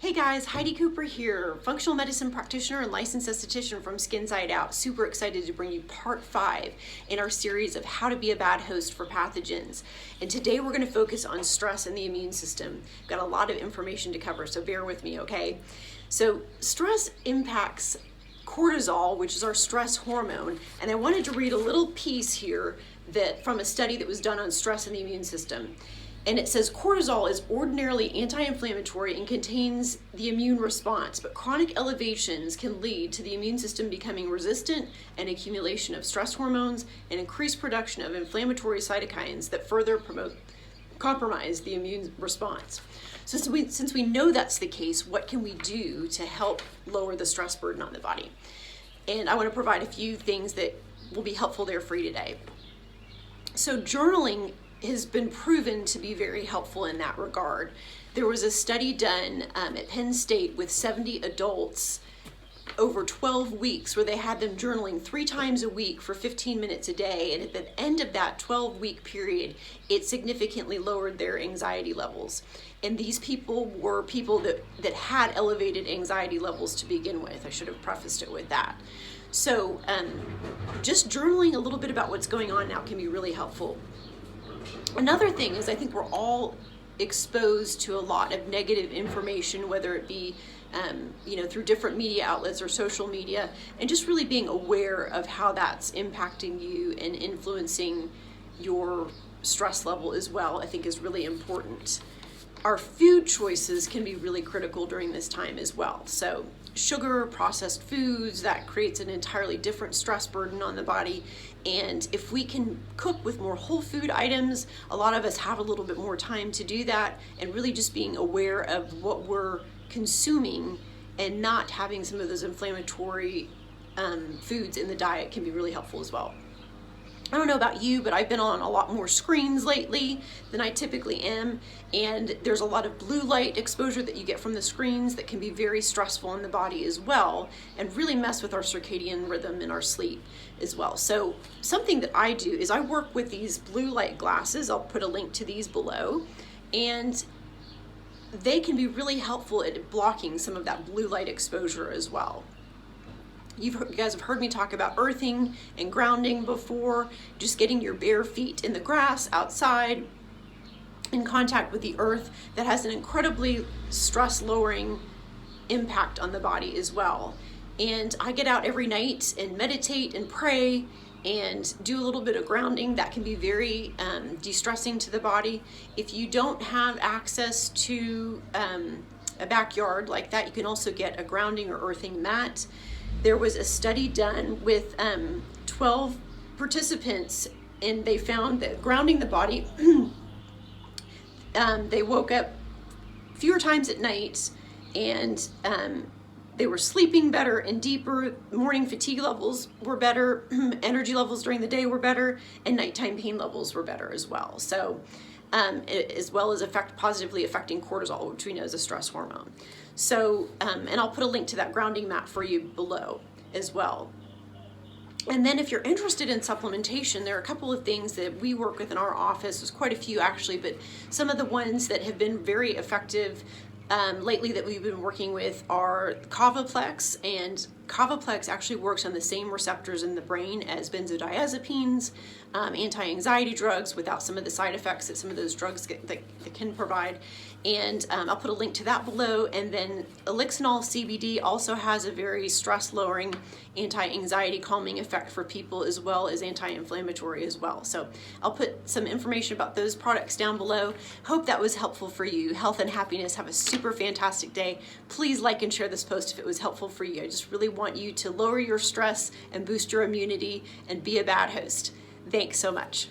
Hey guys, Heidi Cooper here, functional medicine practitioner and licensed esthetician from Skin Side Out. Super excited to bring you part 5 in our series of how to be a bad host for pathogens. And today we're going to focus on stress and the immune system. Got a lot of information to cover, so bear with me, okay? So stress impacts cortisol, which is our stress hormone, and I wanted to read a little piece here from a study that was done on stress and the immune system. And it says cortisol is ordinarily anti-inflammatory and contains the immune response, but chronic elevations can lead to the immune system becoming resistant and accumulation of stress hormones and increased production of inflammatory cytokines that further compromise the immune response. So since we know that's the case, what can we do to help lower the stress burden on the body? And I want to provide a few things that will be helpful there for you today. So journaling has been proven to be very helpful in that regard. There was a study done at Penn State with 70 adults over 12 weeks where they had them journaling 3 times a week for 15 minutes a day, and at the end of that 12-week period, it significantly lowered their anxiety levels. And these people were people that had elevated anxiety levels to begin with. I should have prefaced it with that. So just journaling a little bit about what's going on now can be really helpful. Another thing is I think we're all exposed to a lot of negative information, whether it be through different media outlets or social media, and just really being aware of how that's impacting you and influencing your stress level as well, I think is really important. Our food choices can be really critical during this time as well. So sugar, processed foods, that creates an entirely different stress burden on the body. And if we can cook with more whole food items, a lot of us have a little bit more time to do that, and really just being aware of what we're consuming and not having some of those inflammatory foods in the diet can be really helpful as well. I don't know about you, but I've been on a lot more screens lately than I typically am, and there's a lot of blue light exposure that you get from the screens that can be very stressful in the body as well, and really mess with our circadian rhythm and our sleep as well. So something that I do is I work with these blue light glasses. I'll put a link to these below, and they can be really helpful at blocking some of that blue light exposure as well. You guys have heard me talk about earthing and grounding before, just getting your bare feet in the grass outside in contact with the earth. That has an incredibly stress lowering impact on the body as well. And I get out every night and meditate and pray and do a little bit of grounding. That can be very de-stressing to the body. If you don't have access to a backyard like that, you can also get a grounding or earthing mat. There was a study done with 12 participants, and they found that grounding the body, they woke up fewer times at night, and they were sleeping better and deeper. Morning fatigue levels were better, energy levels during the day were better, and nighttime pain levels were better as well. So, as well as positively affecting cortisol, which we know is a stress hormone. So, and I'll put a link to that grounding mat for you below as well. And then if you're interested in supplementation, there are a couple of things that we work with in our office. There's quite a few actually, but some of the ones that have been very effective lately that we've been working with are Kavaplex, and Kavaplex actually works on the same receptors in the brain as benzodiazepines, anti-anxiety drugs, without some of the side effects that some of those drugs that can provide. And I'll put a link to that below. And then Elixinol CBD also has a very stress-lowering, anti-anxiety calming effect for people, as well as anti-inflammatory as well. So I'll put some information about those products down below. Hope that was helpful for you. Health and happiness. Have a super fantastic day. Please like and share this post if it was helpful for you. I just really want you to lower your stress and boost your immunity and be a bad host. Thanks so much.